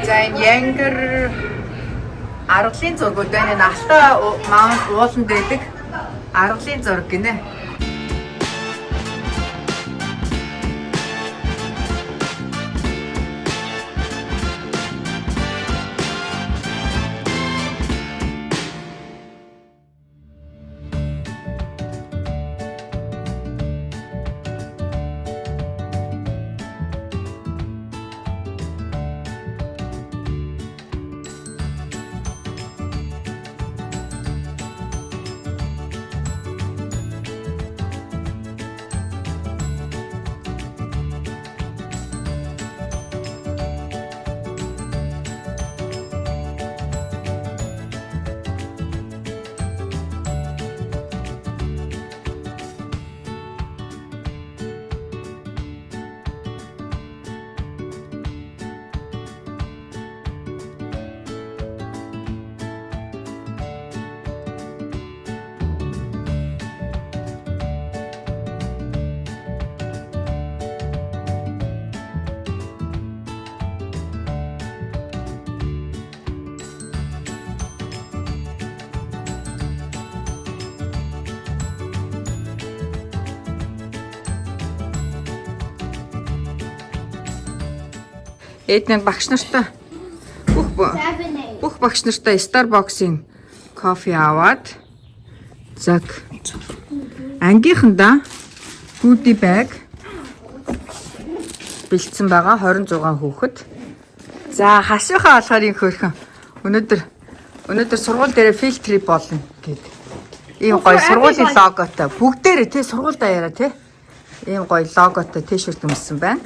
За энэ Янгэр аргалын зургууд байна. Алтаа маань ууланд байдаг аргалын зураг гинэ. Эдний багш нартай бүх багш нартай Starbucks-ийн кофе аваад заг ангийнхандаа goodie bag бэлдсэн байгаа 26 хүүхэд. За хашийнхаа болохоор юм хөөрхөн. Өнөөдөр сургууль дээр field trip болно гэдэг. Ийм гоё сургуулийн логотой. Бүгдээрээ тий сургууль даяараа тий. Ийм гоё логотой t-shirt өмссөн байна.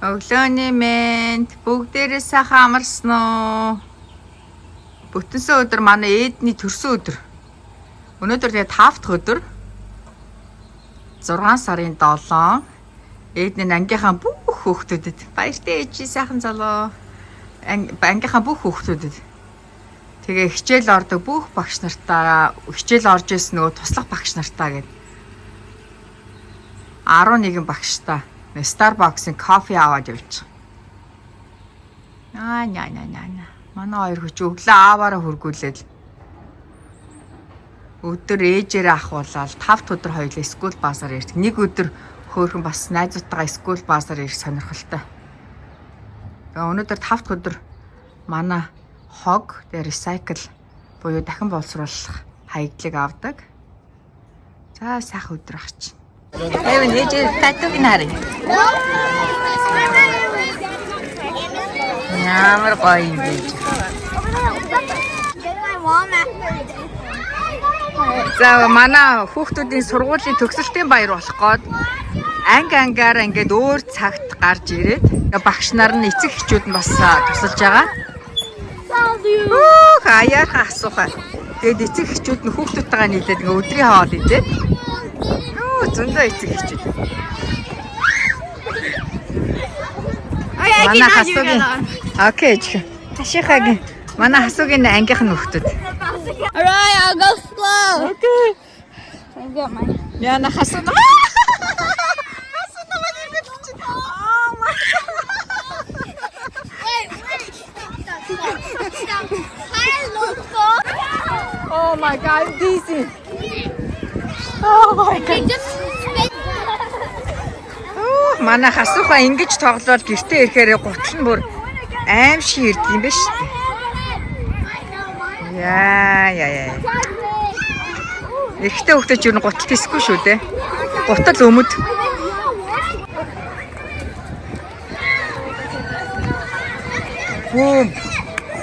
Өглөөний мэнд бүгдээрээ сайхан амарсан уу? Бүтэнсэн өдөр манай Эдний төрсөн өдөр. Өнөөдөр тэгээ 5 дахь өдөр. 6 сарын 7. Эдний ангийнхаа бүх хүүхдүүдэд баяртай ээжи сайхан залуу. Ангийнхаа бүх хүүхдүүдэд. Тэгээ хичээл ордог бүх багш нартаа хичээл орж ирсэн нөгөө туслах багш нартаа гэд. 11 багштай Starbucks-ийн кофе аваад явчих. Яа. Манай хоёр хүч өглөө ааваараа хургуулээд өдөр ээжээрээ ахуулаад 5 өдөр хоёулаа скул баасаар ирдэг. Нэг өдөр хөөхөн бас найзуудтайгаа скул баасаар ирэх сонирхолтой. Тэгээ өнөөдөр 5 дахь өдөр манай хог дээр recycle буюу дахин боловсруулах хаягдлыг авдаг. За сайхан өдөр ах чинь. Эвэн ээж татуг нарыг. Ямар гоё юм бэ? За манай хүүхдүүдийн сургуулийн төгсөлтийн баяр болох гээд ангиар ингээд өөр цагт гарч ирээд багш нар нь эцэг эхчүүд нь бас тусалж байгаа. Хаяахан асуухаа. Тэгээд эцэг эхчүүд нь хүүхдүүдтэйгээ нийлээд ингээд өдрийн хоол идээд зөндөө эцэг эхчүүд. Манай хасуугийн окей. Ташихагийн манай хасуугийн ангийнх нь хүүхдүүд. Alright, I'll go slow. Okay. I got mine. Яна хасуу. Oh my god. Stop. Oh my god, I'm dizzy. Oh my god. Манай хасууха ингэж тоглоод гэртээ ирэхээр гутал нь бүр аим шиг ирд юм ба шүү дээ. Яа. Эхтэй хөвгтөж юу гутал тисгүй шүү дээ. Гутал өмд. Бум.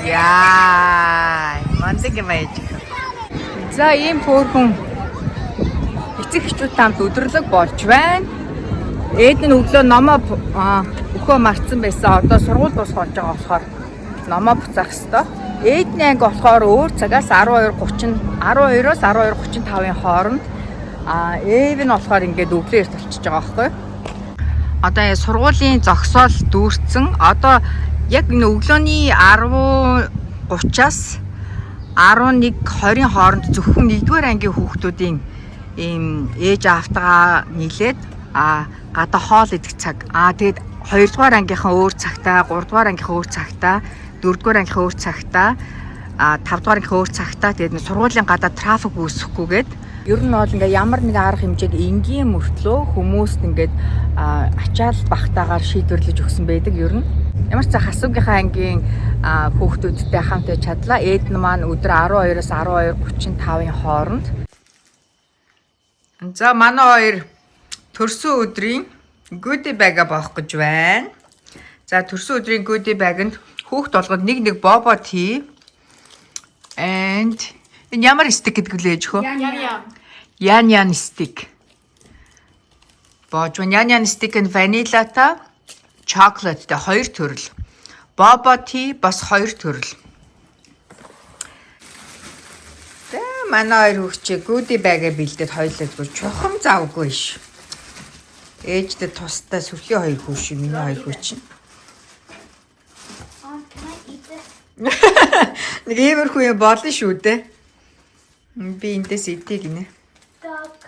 Яа. Мандиг юм ээж. За ийм хөөрхөн эцэг эхчүүд тамд өдөрлөг болж байна. Эд нь өглөө номоо өхөө марцсан байсан. Одоо сургууль дуусгаж байгаа болохоор номоо буцаах ёстой. Эдний анги болохоор өөр цагаас 12-оос 12:35-ын хооронд Эв нь болохоор ингээд өглөө эрт болчихж байгаа байхгүй. Одоо сургуулийн зогсоол дүүрсэн. Одоо яг энэ өглөөний 10:30-аас 11:20-ын хооронд зөвхөн 1-р ангийн хүүхдүүдийн ийм ээж аавтайгаа нийлээд гадаа хоол идэх цаг. Тэгээд 2-р ангийнхаа өөр цагтаа, 3-р ангийнхаа өөр цагтаа, 4-р ангийнхаа өөр цагтаа, 5-р ангийнхаа өөр цагтаа тэгээд сургуулийн гадаа трафик үүсэхгүйгээд ер нь бол ингээ ямар нэгэн арга хэмжээг энгийн мөртлөө хүмүүст ингээд ачаал багтаагаар шийдвэрлэж өгсөн байдаг ер нь. Ямар ч хасуугийнхаа ангийн хүүхдүүдтэй хамт байж чадлаа. Эд маань өдөр 12-оос 12:35-ын хооронд. За манай хоёр төрсөн өдрийн goodie bag-а боох гэж байна. За төрсөн өдрийн goodie bag-нд хүүхд болгонд нэг boba tea and энэ ямар стик гэдэг вэ ээж хөө? Ян стик. Боож ян стик нь ванилатай, чоколадтай 2 төрөл. Boba tea бас 2 төрөл. За манай хоёр хүүхчээ goodie bag-а бэлдээд хоёулаа зүгээр чухам завгүй ш. Ээжтэй тустай сүрхий хоёр хүү шиг миний хоёр хүү чинь. Нэг иймэрхүү юм болно шүү дээ. Би эндээс идэх гинэ. Look.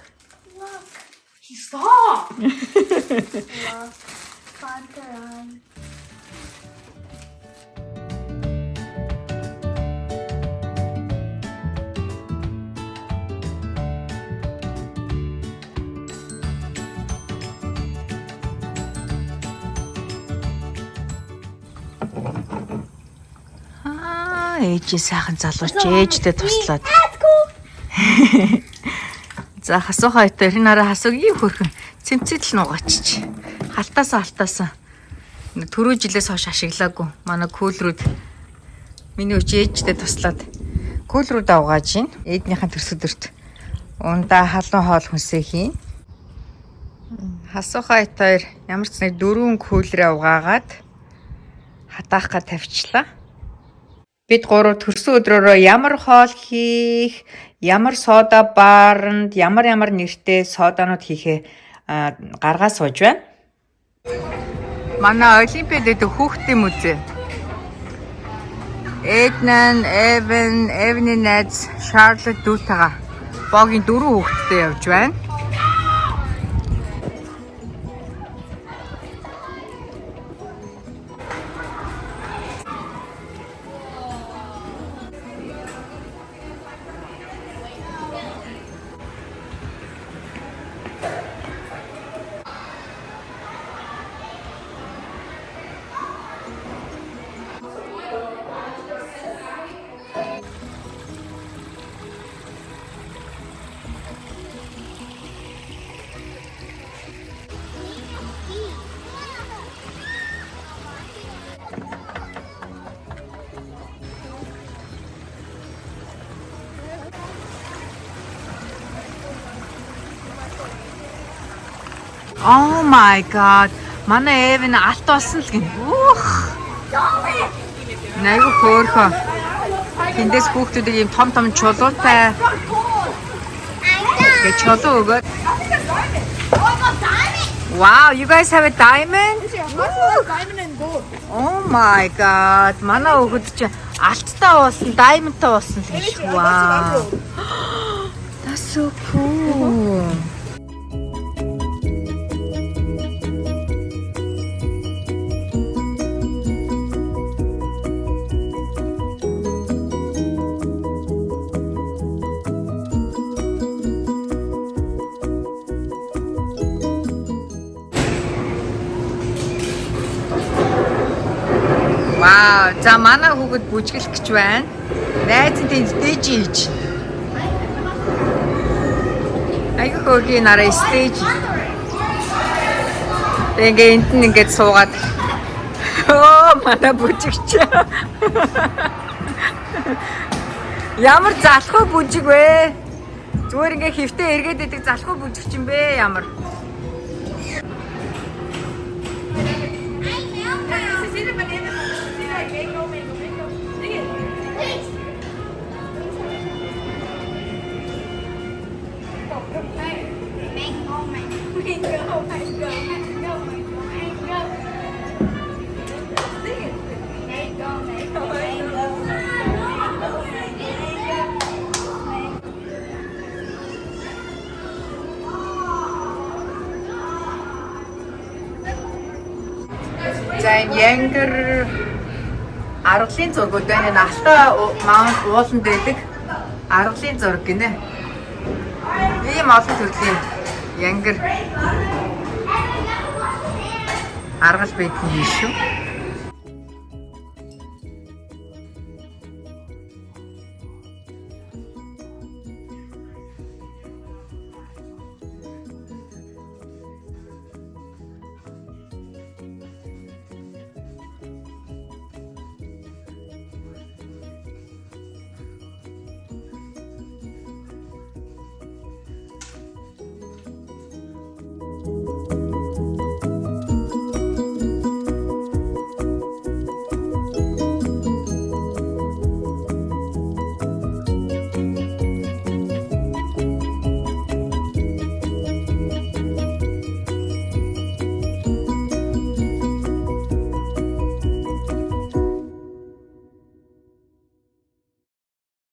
He saw. Ээж сайхан залууч ээжтэй туслаад. За хасуухай тэр нараа хасууг ийм хөрхөн цэмцэл нугачиж. Халтаасаа. Түрүү жилээс хойш ашиглаагүй. Манай кулрууд миний өч ээжтэй туслаад кулрууд авгааж гин. Эднийхэн төрсөдөрт ундаа халуун хоол хүнсээ хийн. Хасуухай тэр ямар ч нэг 4 кулрээ угаагаад хатаахга тавьчлаа. Бид гурав төрсөн өдрөөрөө ямар хоол хийх, ямар сода баарнд, ямар нэртэй соданууд хийхээ гаргаа сууж байна. Манай Олимпиад дэд хүүхдийн музей. Эднан, Эвний найз, Шарлот дүүтэйгээ богийн 4 хүүхэдтэй явж байна. Oh my god. Манай Эвэн алт болсон л гин. Найгу хөөхөө. Тэндээс хүүхдүүдийг ийм том чулуутай гэж чулуу өгөөд. Wow, you guys have a diamond? Diamond and gold. Oh my god. Манай хүүхэд чи алттай болсон, diamondтай болсон л гэж. Wow. That's so cool. Вау, за манай хүүхэд бүжгэлэх гэж байна. Найз нь тэнд стейж хийж. Айгу хөөгийн нараа стейж. Тэгээ энд нь ингээд суугаад. Оо, манай бүжигч. Ямар залхуу бүжиг вэ? Зүгээр ингээ хөвтөө эргээд идэг залхуу бүжигч юм бэ ямар? байна. Янгар аргалын зургууд байна. Алтай маунт ууланд байдаг аргалын зураг гинэ. Ийм олон төрлийн янгар аргал байдгийн шүү.